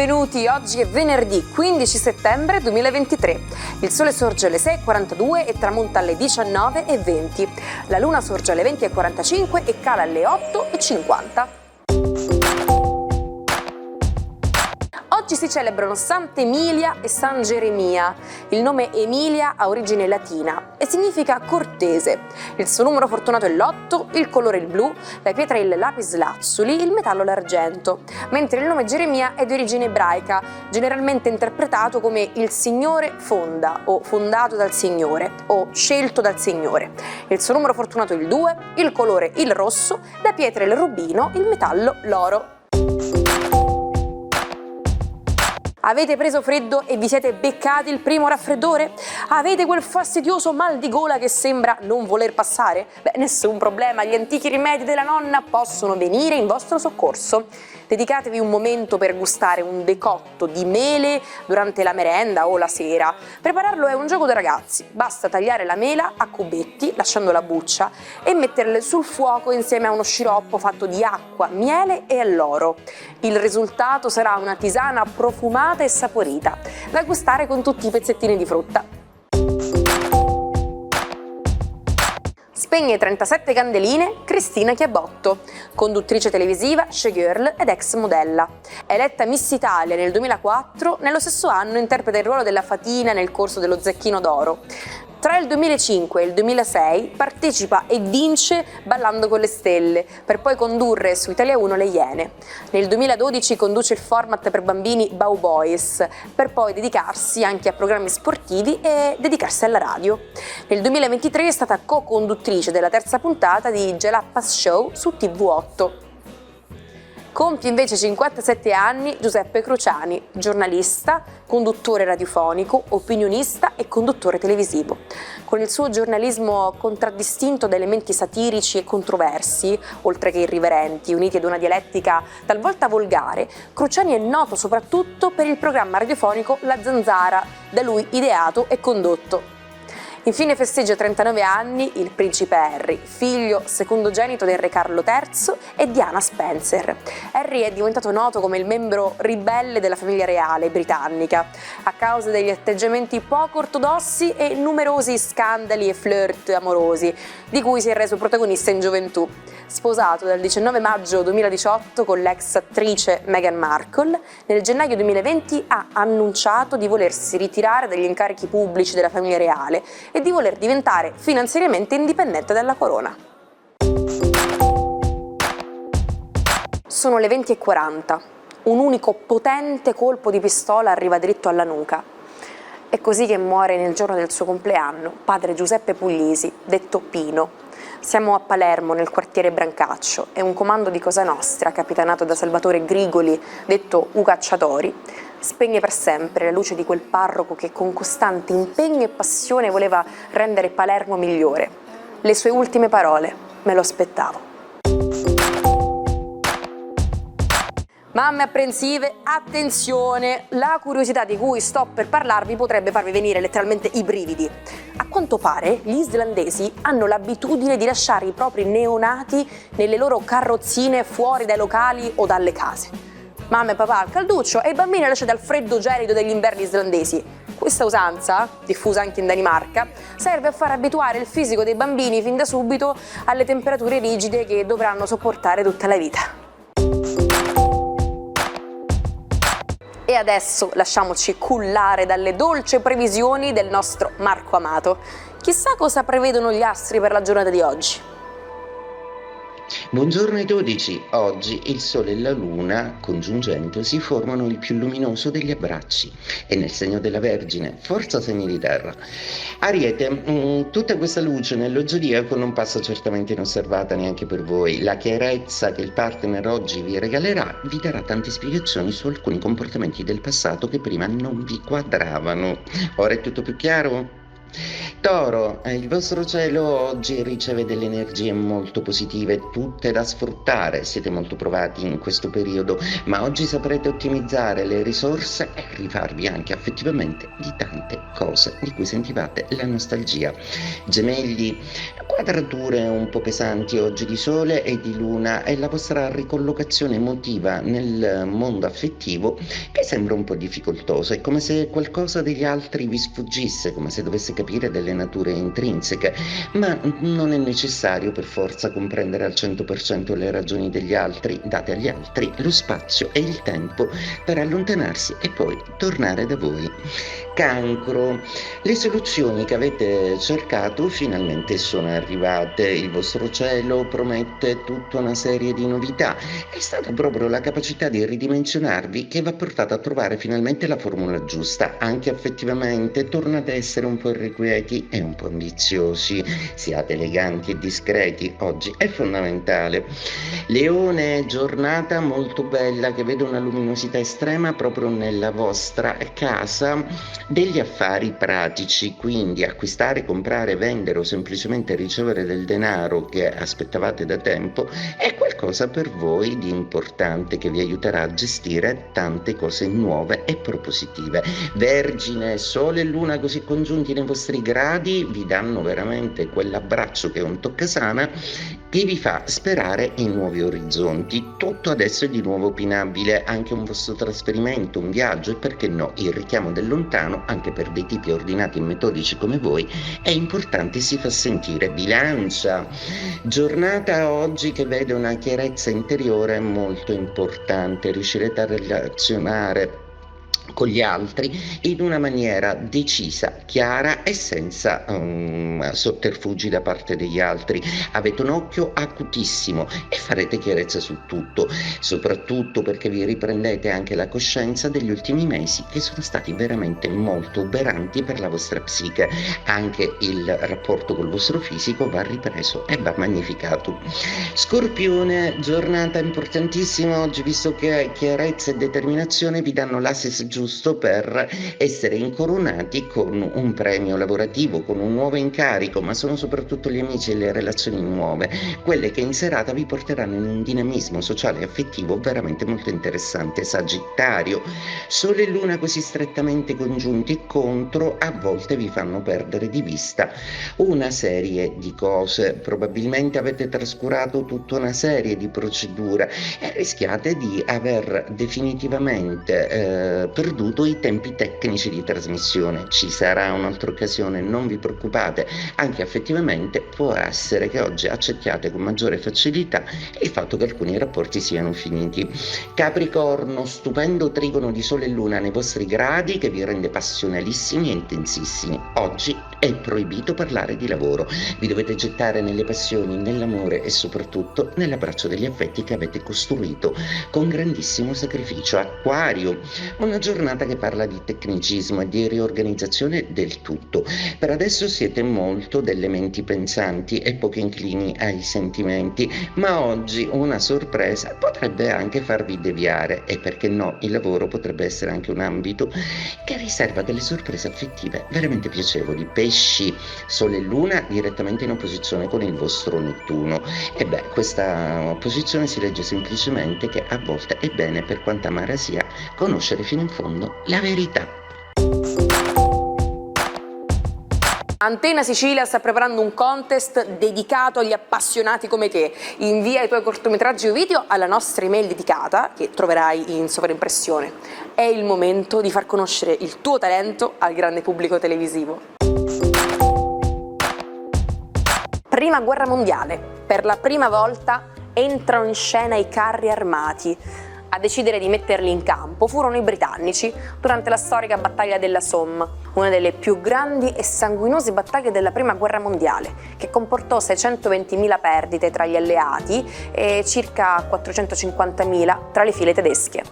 benvenuti, oggi è venerdì 15 settembre 2023. Il sole sorge alle 6.42 e tramonta alle 19.20. La luna sorge alle 20.45 e cala alle 8.50. Oggi si celebrano Sant'Emilia e San Geremia. Il nome Emilia ha origine latina e significa cortese. Il suo numero fortunato è l'8, il colore il blu, la pietra è il lapislazzuli, il metallo l'argento. Mentre il nome Geremia è di origine ebraica, generalmente interpretato come il Signore fonda o fondato dal Signore o scelto dal Signore. Il suo numero fortunato è il 2, il colore il rosso, la pietra il rubino, il metallo l'oro. Avete preso freddo e vi siete beccati il primo raffreddore? Avete quel fastidioso mal di gola che sembra non voler passare? Nessun problema, gli antichi rimedi della nonna possono venire in vostro soccorso. Dedicatevi un momento per gustare un decotto di mele durante la merenda o la sera. Prepararlo è un gioco da ragazzi, basta tagliare la mela a cubetti lasciando la buccia e metterle sul fuoco insieme a uno sciroppo fatto di acqua, miele e alloro. Il risultato sarà una tisana profumata e saporita, da gustare con tutti i pezzettini di frutta. Spegne 37 candeline Cristina Chiabotto, conduttrice televisiva, showgirl ed ex modella. Eletta Miss Italia nel 2004, nello stesso anno interpreta il ruolo della fatina nel corso dello Zecchino d'Oro. Tra il 2005 e il 2006 partecipa e vince Ballando con le stelle, per poi condurre su Italia 1 Le Iene. Nel 2012 conduce il format per bambini Bow Boys, per poi dedicarsi anche a programmi sportivi e dedicarsi alla radio. Nel 2023 è stata co-conduttrice della terza puntata di Gelappas Show su TV8. Compie invece 57 anni Giuseppe Cruciani, giornalista, conduttore radiofonico, opinionista e conduttore televisivo. Con il suo giornalismo contraddistinto da elementi satirici e controversi, oltre che irriverenti, uniti ad una dialettica talvolta volgare, Cruciani è noto soprattutto per il programma radiofonico La Zanzara, da lui ideato e condotto. Infine festeggia 39 anni il principe Harry, figlio secondogenito del re Carlo III e Diana Spencer. Harry è diventato noto come il membro ribelle della famiglia reale britannica, a causa degli atteggiamenti poco ortodossi e numerosi scandali e flirt amorosi, di cui si è reso protagonista in gioventù. Sposato dal 19 maggio 2018 con l'ex attrice Meghan Markle, nel gennaio 2020 ha annunciato di volersi ritirare dagli incarichi pubblici della famiglia reale e di voler diventare finanziariamente indipendente dalla corona. Sono le 20:40. Un unico potente colpo di pistola arriva dritto alla nuca. È così che muore nel giorno del suo compleanno padre Giuseppe Puglisi, detto Pino. Siamo a Palermo, nel quartiere Brancaccio, e un comando di Cosa Nostra, capitanato da Salvatore Grigoli, detto Ucacciatori, spegne per sempre la luce di quel parroco che con costante impegno e passione voleva rendere Palermo migliore. Le sue ultime parole: me lo aspettavo. Mamme apprensive, attenzione! La curiosità di cui sto per parlarvi potrebbe farvi venire letteralmente i brividi. A quanto pare gli islandesi hanno l'abitudine di lasciare i propri neonati nelle loro carrozzine fuori dai locali o dalle case. Mamma e papà al calduccio e i bambini lasciati al freddo gelido degli inverni islandesi. Questa usanza, diffusa anche in Danimarca, serve a far abituare il fisico dei bambini fin da subito alle temperature rigide che dovranno sopportare tutta la vita. E adesso lasciamoci cullare dalle dolci previsioni del nostro Marco Amato. Chissà cosa prevedono gli astri per la giornata di oggi. Buongiorno ai 12. Oggi il Sole e la Luna, congiungendosi, formano il più luminoso degli abbracci. È nel segno della Vergine, forza segni di terra. Ariete, tutta questa luce nello zodiaco non passa certamente inosservata neanche per voi. La chiarezza che il partner oggi vi regalerà vi darà tante spiegazioni su alcuni comportamenti del passato che prima non vi quadravano. Ora è tutto più chiaro? Toro, il vostro cielo oggi riceve delle energie molto positive, tutte da sfruttare. Siete molto provati in questo periodo, ma oggi saprete ottimizzare le risorse e rifarvi anche affettivamente di tante cose di cui sentivate la nostalgia. Gemelli, quadrature un po' pesanti oggi di Sole e di Luna e la vostra ricollocazione emotiva nel mondo affettivo che sembra un po' difficoltosa. È come se qualcosa degli altri vi sfuggisse, come se dovesse capire delle nature intrinseche, ma non è necessario per forza comprendere al 100% le ragioni degli altri. Date agli altri lo spazio e il tempo per allontanarsi e poi tornare da voi. Cancro, le soluzioni che avete cercato finalmente sono arrivate, il vostro cielo promette tutta una serie di novità, è stata proprio la capacità di ridimensionarvi che vi ha portato a trovare finalmente la formula giusta. Anche affettivamente tornate a essere un po' irrequieti e un po' ambiziosi, siate eleganti e discreti, oggi è fondamentale. Leone, giornata molto bella che vede una luminosità estrema proprio nella vostra casa degli affari pratici, quindi acquistare, comprare, vendere o semplicemente ricevere del denaro che aspettavate da tempo è qualcosa per voi di importante che vi aiuterà a gestire tante cose nuove e propositive. Vergine, Sole e Luna così congiunti nei vostri gradi vi danno veramente quell'abbraccio che è un toccasana che vi fa sperare in nuovi orizzonti. Tutto adesso è di nuovo opinabile, anche un vostro trasferimento, un viaggio e perché no il richiamo del lontano, anche per dei tipi ordinati e metodici come voi, è importante e si fa sentire. Bilancia, giornata oggi che vede una chiarezza interiore molto importante, riuscirete a relazionare con gli altri in una maniera decisa, chiara e senza sotterfugi da parte degli altri. Avete un occhio acutissimo e farete chiarezza su tutto, soprattutto perché vi riprendete anche la coscienza degli ultimi mesi che sono stati veramente molto uberanti per la vostra psiche. Anche il rapporto col vostro fisico va ripreso e va magnificato. Scorpione, giornata importantissima oggi, visto che chiarezza e determinazione vi danno l'assist giusto per essere incoronati con un premio lavorativo, con un nuovo incarico, ma sono soprattutto gli amici e le relazioni nuove, quelle che in serata vi porteranno in un dinamismo sociale e affettivo veramente molto interessante. Sagittario, Sole e Luna così strettamente congiunti contro a volte vi fanno perdere di vista una serie di cose, probabilmente avete trascurato tutta una serie di procedure e rischiate di aver definitivamente perduto i tempi tecnici di trasmissione. Ci sarà un'altra occasione, non vi preoccupate, anche effettivamente può essere che oggi accettiate con maggiore facilità il fatto che alcuni rapporti siano finiti. Capricorno, stupendo trigono di Sole e Luna nei vostri gradi che vi rende passionalissimi e intensissimi. Oggi è proibito parlare di lavoro, vi dovete gettare nelle passioni, nell'amore e soprattutto nell'abbraccio degli affetti che avete costruito con grandissimo sacrificio. Acquario, una giornata che parla di tecnicismo e di riorganizzazione del tutto. Per adesso siete molto delle menti pensanti e poco inclini ai sentimenti, ma oggi una sorpresa potrebbe anche farvi deviare e perché no, il lavoro potrebbe essere anche un ambito che riserva delle sorprese affettive veramente piacevoli. Pesci, Sole e Luna direttamente in opposizione con il vostro Nettuno. E beh, questa opposizione si legge semplicemente che a volte è bene, per quanto amara sia, conoscere fino in fondo la verità. Antena Sicilia sta preparando un contest dedicato agli appassionati come te. Invia i tuoi cortometraggi o video alla nostra email dedicata, che troverai in sovraimpressione. È il momento di far conoscere il tuo talento al grande pubblico televisivo. Prima guerra mondiale. Per la prima volta entrano in scena i carri armati. A decidere di metterli in campo furono i britannici durante la storica battaglia della Somme, una delle più grandi e sanguinose battaglie della Prima Guerra Mondiale, che comportò 620.000 perdite tra gli alleati e circa 450.000 tra le file tedesche.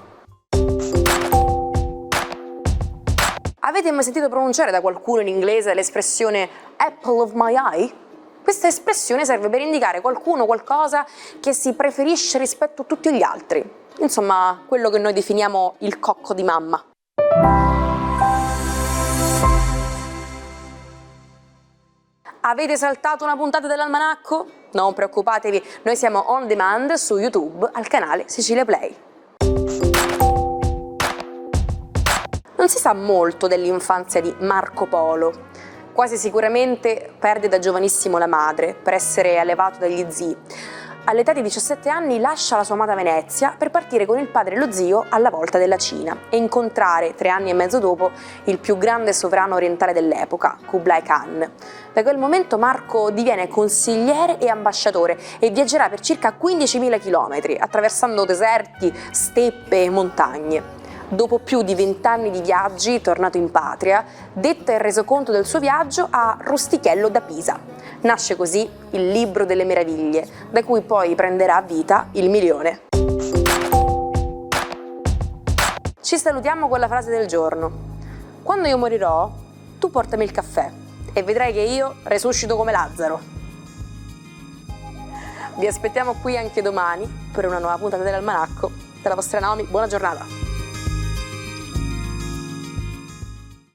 Avete mai sentito pronunciare da qualcuno in inglese l'espressione apple of my eye? Questa espressione serve per indicare qualcuno o qualcosa che si preferisce rispetto a tutti gli altri. Insomma, quello che noi definiamo il cocco di mamma. Avete saltato una puntata dell'Almanacco? Non preoccupatevi, noi siamo on demand su YouTube al canale Sicilia Play. Non si sa molto dell'infanzia di Marco Polo. Quasi sicuramente perde da giovanissimo la madre per essere allevato dagli zii. All'età di 17 anni lascia la sua amata Venezia per partire con il padre e lo zio alla volta della Cina e incontrare 3 anni e mezzo dopo il più grande sovrano orientale dell'epoca, Kublai Khan. Da quel momento Marco diviene consigliere e ambasciatore e viaggerà per circa 15.000 chilometri, attraversando deserti, steppe e montagne. Dopo più di 20 anni di viaggi, tornato in patria, detta il resoconto del suo viaggio a Rustichello da Pisa. Nasce così il Libro delle Meraviglie, da cui poi prenderà vita il Milione. Ci salutiamo con la frase del giorno. Quando io morirò, tu portami il caffè e vedrai che io resuscito come Lazzaro. Vi aspettiamo qui anche domani per una nuova puntata dell'Almanacco. Dalla vostra Naomi, buona giornata!